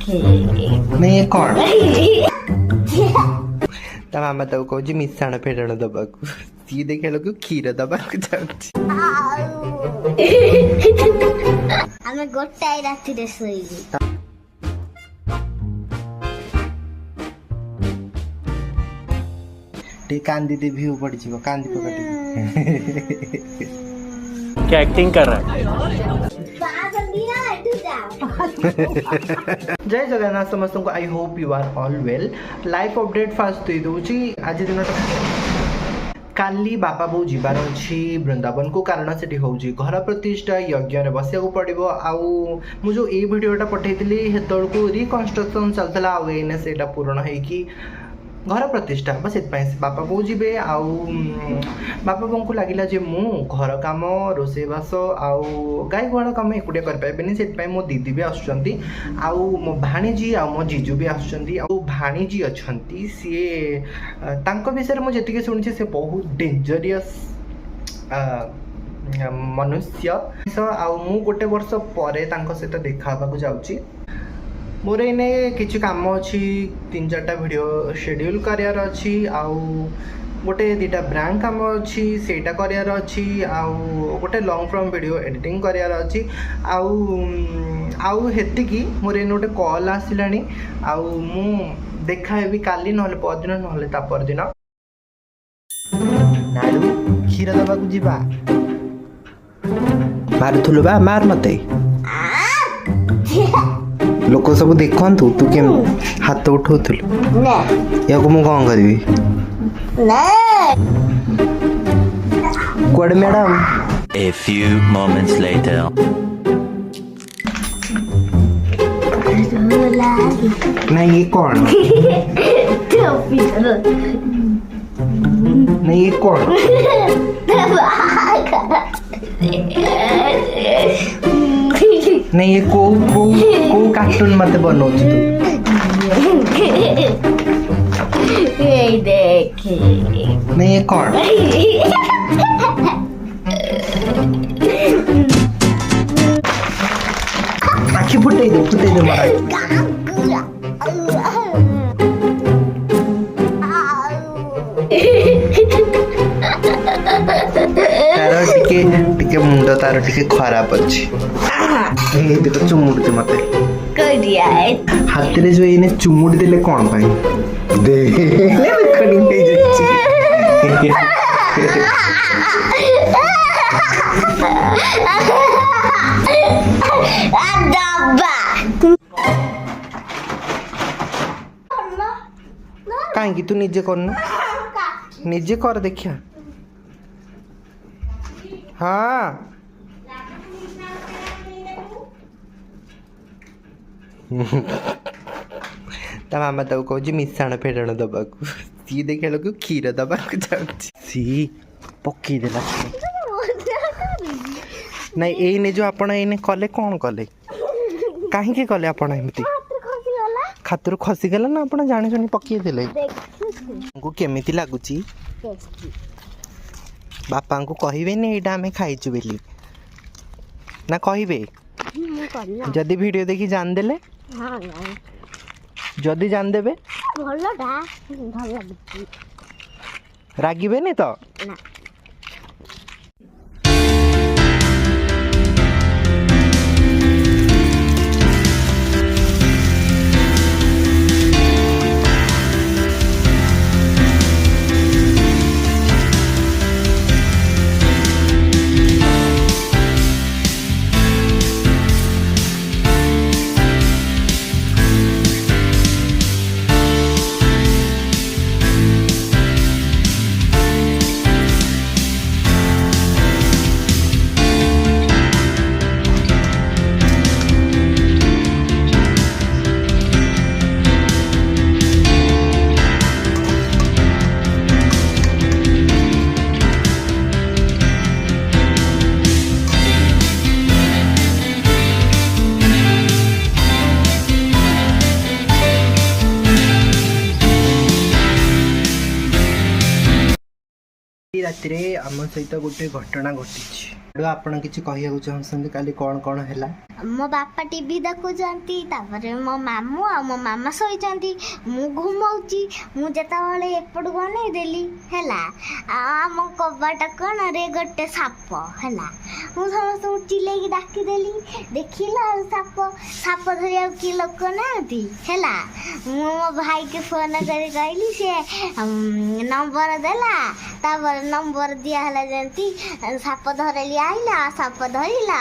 नहीं ये कौन ता मामा तो कहूँ मिशाण फेड़ाण दबाकू सी देखा लोग क्षीर दबाकू जाऊँगी आमे गोटाई राति रे सोइबी टे कांदी दे व्यू पड़ जीवो कांदी पकटी क्या एक्टिंग कर रहा है जय जगन्नाथ समस्त को I hope you are all well life update fast दे दूची आज दिन काली बापा बो जीवार अच्छी वृंदावन को कारण से होची घर प्रतिष्ठा यज्ञ रे बसिया को पड़िबो आउ मु जो ए वीडियोटा पठेइतली हेतळ को रिकंस्ट्रक्शन चलतला आउ एने सेटा पूर्ण है कि घर प्रतिष्ठा बस बापा बो जी आउ बापा बो को लगिला जे मु घर काम रोसेबास आउ गाई गुहाल कम एकुटिया करपारेनि से मो दीदी भी आसुचंती आउ मो भाणीजी आउ मो जीजू भी आसुचंती आउ भाणीजी अछंती सीए तांको विषय मु जेतिके सुनिछि से बहुत डेंजरियस मनुष्य आउ मु गोटे वर्ष परे तांको सहित देखा होबाकू जाउची मोर इने किसी काम अच्छी 3-4टा वीडियो शेड्यूल करार अच्छी आउ गोटे 2टा ब्रांड काम अच्छी सेटा करार अच्छी आउ गोटे लॉन्ग फॉर्म वीडियो एडिटिंग करार अच्छी आउ हेतिकी मोर इन गोटे कॉल आसिलानी आउ मु देखा हेबी काली नहले परदिन नहले ता परदिन नाडू क्षीर दबाकू जीवा मारुथुलु बा मार मते लोक सब देखु तू के हाथ उठाऊलु या को मु कौन करी कुआडे madam A few moments later. नहीं ये कौन नहीं ये कौन नहीं ये को कार्टून मत बनौछ तू ये देख नहीं ये कौन आखि फुटाई दे मारा तार टिके मुंड तार टिके खराब अछि ए देख चुमुडी मते करिया हाथ रे जो इने चुमुडी देले कोन भाई दे खड़ी नहीं जाची काहे तू निजे करनु निजे कर देखिया हाँ ता मामा तो कहूँ मिशाण फेड़ाण दबाकू सी देखा लोग क्षीर दबाकू जाऊँगी सी पकई देला नहीं एने जो आपण एने कले कौन कले कहीं कले आपण एमती खातर खसीगला ना आपण जानी जानी पकई देले को केमिति लागुची बापा को कहबेनी एटा आमे खाइचु बेली ना कहबे जदि वीडियो देखी जान देले जदि जान देबे रागिबेनी तो ना राति आम सहित गोटे घटना घटी ଆପଣ କିଛି କହିବାକୁ ଚାହୁଁଛନ୍ତି କାଲି କଣ ହେଲା? ମୋ ବାପା ଟିଭି ଦେଖୁଛନ୍ତି, ତାପରେ ମୋ ମାମୁଁ ଆଉ ମୋ ମାମା ଶୋଇଛନ୍ତି, ମୁଁ ଘୁମଉଛି। ମୁଁ ଯେତେବେଳେ ଏପଟକୁ ଅନେଇଦେଲି ହେଲା, ଆଉ ଆମ କବାଟ କଣରେ ଗୋଟେ ସାପ ହେଲା। ମୁଁ ସମସ୍ତଙ୍କୁ ଚିଲେଇକି ଡାକିଦେଲି, ଦେଖିଲା ଆଉ ସାପ ଧରିବାକୁ କି ଲୋକ ନାହାନ୍ତି ହେଲା। ମୁଁ ମୋ ଭାଇକି ଫୋନ କରି କହିଲି, ସେ ନମ୍ବର ଦେଲା, ତାପରେ ନମ୍ବର ଦିଆହେଲା, ଯେମିତି ସାପ ଧରିଲି ଆଇଲା, ସାପ ଧରିଲା,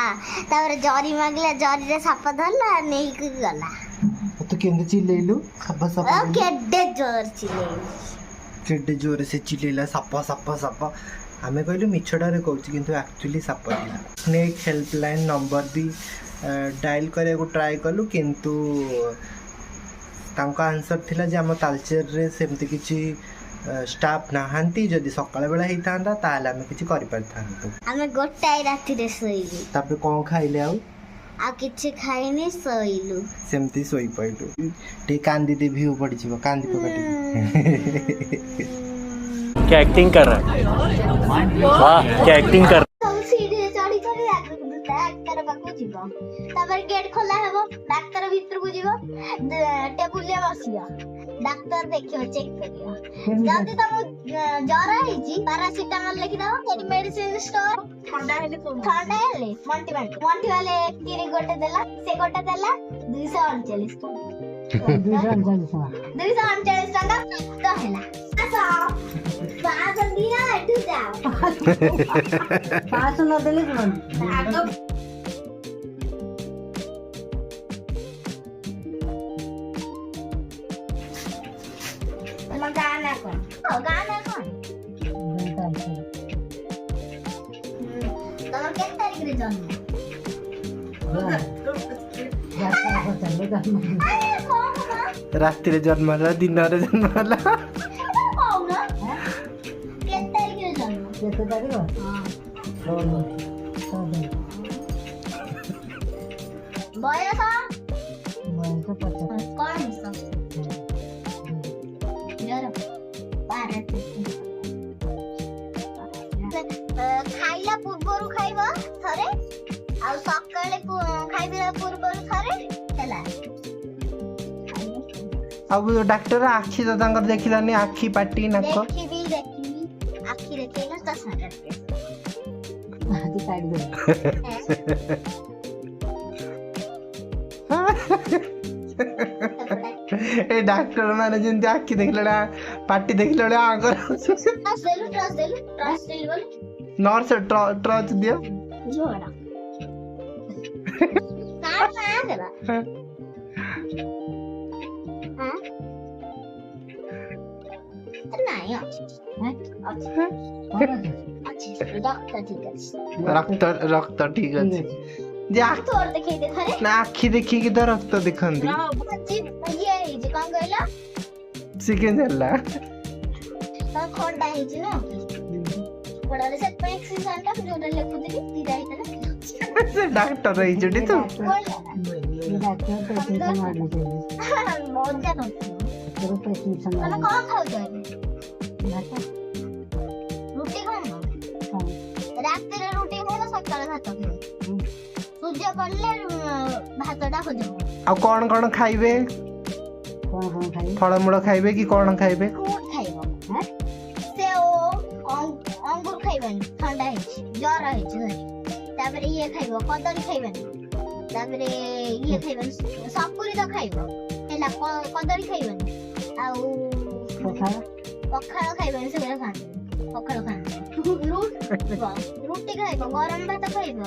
ତାପରେ ଜରି ମାଗିଲା, ଜରିରେ ସାପ ଧରିଲା, ନେଇକି ଗଲା। ତୁ କେମିତି ଚିଲେଇଲୁ? ସାପ କେଡେ ଜୋର ଚିଲେଇଲି, କେଡେ ଜୋରେ ସେ ଚିଲେଇଲା, ସାପ ସାପ ସାପ। ଆମେ କହିଲୁ ମିଛଟାରେ କହୁଛି, କିନ୍ତୁ ଆକ୍ଚୁଆଲି ସାପ ଥିଲା। ସ୍ନେକ୍ ହେଲ୍ପଲାଇନ୍ ନମ୍ବର ବି ଡାଏଲ୍ କରିବାକୁ ଟ୍ରାଏ କଲୁ, କିନ୍ତୁ ତାଙ୍କ ଆନ୍ସର ଥିଲା ଯେ ଆମ ତାଲଚେରରେ ସେମିତି କିଛି ଷ୍ଟାଫ୍ ନାହାନ୍ତି। ଯଦି ସକାଳ ବେଳା ହେଇଥାନ୍ତା ତାହେଲେ ଆମେ କିଛି କରିପାରିଥାନ୍ତୁ। ଆମେ ଗୋଟାଏ ରାତିରେ ଶୋଇଲୁ। ତାପରେ କ'ଣ ଖାଇଲେ? ଆଉ କିଛି ଖାଇନି, ଶୋଇଲୁ। ସେମିତି ଶୋଇପଇଲୁ। ଟିକେ କାନ୍ଦି ଦେ, ଭିଉ ପଡ଼ିଯିବ, କାନ୍ଦି ପକା ଟିକେ। क्या एक्टिंग कर रहा है? वाह क्या एक्टिंग कर ସିଡିରେ ଚଢି ଚଢି ଡାକ୍ତର ପାଖକୁ ଯିବ, ତାପରେ ଗେଟ୍ ଖୋଲା ହେବ, ଡାକ୍ତର ଭିତରକୁ ଯିବ, ଟେବୁଲରେ ବସିବ, ଡାକ୍ତର ଦେଖିବ, ଚେକ୍ କରିବ। ଯଦି ତମକୁ ଜର ହେଇଛି ପାରାସିଟାମଲ ଲେଖିଦବ, ସେଠି ମେଡିସିନ ଷ୍ଟୋର। ଥଣ୍ଡା ହେଲେ ମଣ୍ଟି ବାଲେ କିରି ଗୋଟେ ଦେଲା, ସେ ଗୋଟେ ଦେଲା 239 ଟଙ୍କା। 239 ଟଙ୍କା ତ ହେଲା। ତମର କେତେ ତାରିଖରେ ଜନ୍ମ? ରାତିରେ ଜନ୍ମ ହେଲା, ଦିନରେ ଜନ୍ମ ହେଲା। କେତେ ତାରିଖରେ ଜନ୍ମ? ବୟସ କଣ? ଖାଇଲା ପୂର୍ବରୁ ଖାଇବ ଥରେ, ଆଉ ସକାଳେ ଖାଇଦେଲା ପୂର୍ବରୁ ଥରେ ହେଲା। ଆଉ ଡାକ୍ତର ଆଖି ତ ତାଙ୍କର ଦେଖିଲାନି, ଆଖି ପାଟି ନାକ। ଦେଖିବି ଆଖି ଦେଖେଇଲା ତ ସାରା ଏ ଡାକ୍ତର ମାନେ ଯେମିତି ଆଖି ଦେଖିଲା ପାଟି ଦେଖିଲା ବେଳେ ଆଙ୍କର ନର୍ସ ଟ୍ରଚ୍ ଦିଅ। ରକ୍ତ ଠିକ ଅଛି ଯେ ନା ଆଖି ଦେଖିକି ତ ରକ୍ତ ଦେଖନ୍ତି। ସେ କେମିତି ହେଲା? ଖଣ୍ଡା ହେଇଛି ନା ପଡାରେ, ସେଥିପାଇଁ ଯୋଉଟା ଲେଖୁଥିଲି ଦିଟା ହେଇଥିଲା। ସେ ଡାକ୍ତର ହେଇଛଟି ତୁ? ମଜା ନଥିବ। ତମେ କଣ ଖାଉଛ? ରୁଟି ଖାଉନ? ରାତିରେ ରୁଟି ଖାଇବ, ସକାଳେ ଭାତ ଖାଇବ। ସୂର୍ଯ୍ୟ ପଡିଲେ ଭାତଟା ହଜମ। ଆଉ କଣ ଖାଇବେ? ଫଳମୂଳ ଖାଇବେ କି କଣ ଖାଇବେ? ଫ୍ରୁଟ୍ ଖାଇବ, ସେଓ ଅଙ୍ଗୁର ଖାଇବନି, ଥଣ୍ଡା ହେଇଛି, ଜର ହେଇଛି ଧରି। ତାପରେ ଇଏ ଖାଇବ, କଦଳୀ ଖାଇବନି, ତାପରେ ଇଏ ଖାଇବନି, ସପୁରୀ ତ ଖାଇବ ହେଲା, କଦଳୀ ଖାଇବନି, ଆଉ ପଖାଳ ଖାଇବନି, ସେଗୁଡ଼ା ଖାଆନ୍ତି, ପଖାଳ ଖାଆନ୍ତି। ରୁଟି ଖାଇବ, ଗରମ ଭାତ ଖାଇବ,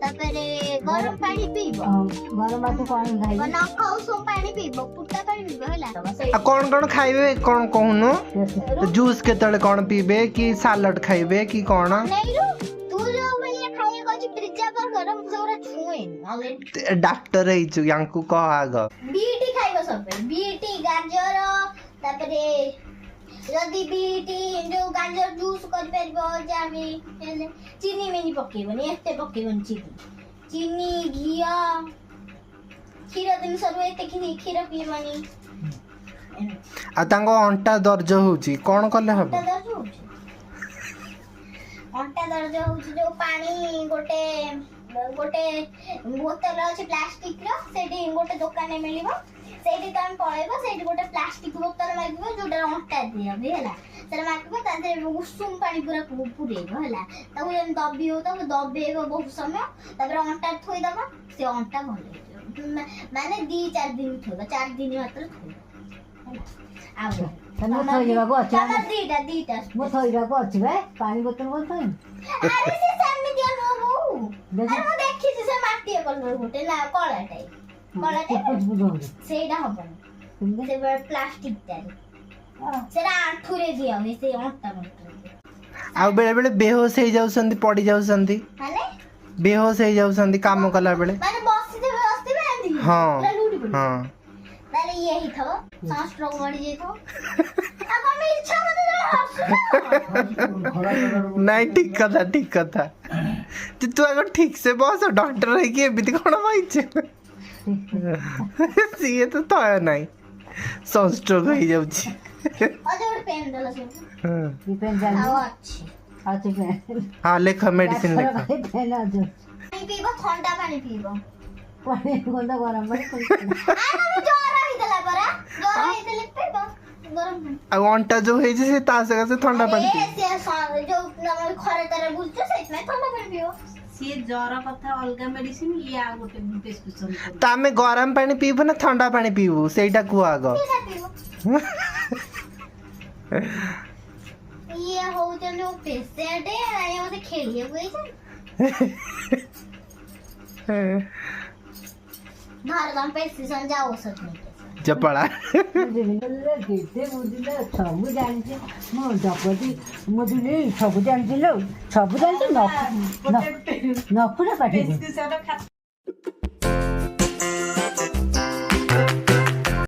ତାପରେ ଗରମ ପାଣି ପିଇବ, ନଖ ଉଷୁମ ପାଣି ପିଇବ, ଫୁଟା ପାଣି ପିଇବ ହେଲା। ଆଉ କଣ ଖାଇବେ କଣ କହୁନୁ? ଜୁସ୍ କେତେବେଳେ କଣ ପିଇବେ କି ସାଲାଡ ଖାଇବେ କି କଣ? ଡାକ୍ତର ହେଇଛୁ, ୟାଙ୍କୁ କହ ଆଗ। ବିଟି ଖାଇବ ସବୁବେଳେ, ବିଟି, ଗାଜର, ତାପରେ ଯଦି ବିଟି ଯୋଉ ଗାଜର ଜୁସ୍ କରିପାରିବ, ଯାବି ହେଲେ ଚିନି ମିନି ପକେଇବନି, ଏତେ ପକେଇବନି ଚିନି, ଘିଅ, କ୍ଷୀର ଜିନିଷରୁ ଏତେ କ୍ଷୀର ପିଇବନି। ଆଉ ତାଙ୍କ ଅଣ୍ଟା ଦର୍ଜ ହଉଛି, କଣ କଲେ ହବ? ଅଣ୍ଟା दर्ज होउची जो पानी गोटे गोटे बोतल अछि प्लास्टिक रो सेठी गोटे दुकान मिलिबो सेठी तम पळेबो सेठी गोटे प्लास्टिक बोतल मागिबो जोटा अंटा दिया बे हला सेरा मागिबो ताते उषुम पानी पूरा पुरेबो हला ताको एम दबी हो तो दबेबो बहुत समय तापर अंटा थोई दबो से अंटा भले माने 2-4 दिन थोइबो 4 दिन मात्र थोइबो आबो तने थोइबाको अछि तमा दीटा मो थोइबाको अछि बे पानी बोतल बोल थोइ अरे से सामने दिया नो बो अरे मो देखि से माटी कलर गोटे ना कलाटाई कुछ बुझो सेटा हबन से प्लास्टिक तारे सेरा आठुरे दिया होई से अंटा मटर आ बेले बेले बेहोश हो जाउसंदी पड़ी जाउसंदी माने बेहोश हो जाउसंदी काम कला बेले माने बस्ती आंदी हाँ लूटी पड़ी हाँ तारे यही थो संस्ट्रोक मरी जे थो अब हम इच्छा मत नहीं ठीक कथा तू अगर ठीक से बस डॉक्टर है कि एबिति कोन भाईचे सीए तो नहीं सनस्ट्रोक हो जाउची अजोर पेन दला से ई पेन जान आओ अच्छी अछि पेन हाँ लेख मेडिसिन लेख पेन आजो पानी पीबो ठंडा पानी पीबो पानी गंदा गरम पानी आ हम जोर आइदला परा जोर आइदले पीबो गरम पानी आ अंटा जो है से ता से ठंडा पानी ए से जो नम खरे तरह बुझছো सेट में ठंडा पानी पीबो सी जर कथा अलग मेडिसिन ये आ गोटे प्रेस्क्रिप्शन कर तो आम गरम पानी पीबू ना ठंडा पानी पीबू सेटा कुह आग पीसा पीबो ये हो जो पेशेंट है ये मते खेलिए घर गम प्रेस्क्रिप्शन जाओ सकते जपड़ा केते बुझिले सब जानछि मो जपति मुदिले सब जानछि लो सब जानछि न न पुरा पाठी प्रेस्क्रिप्शन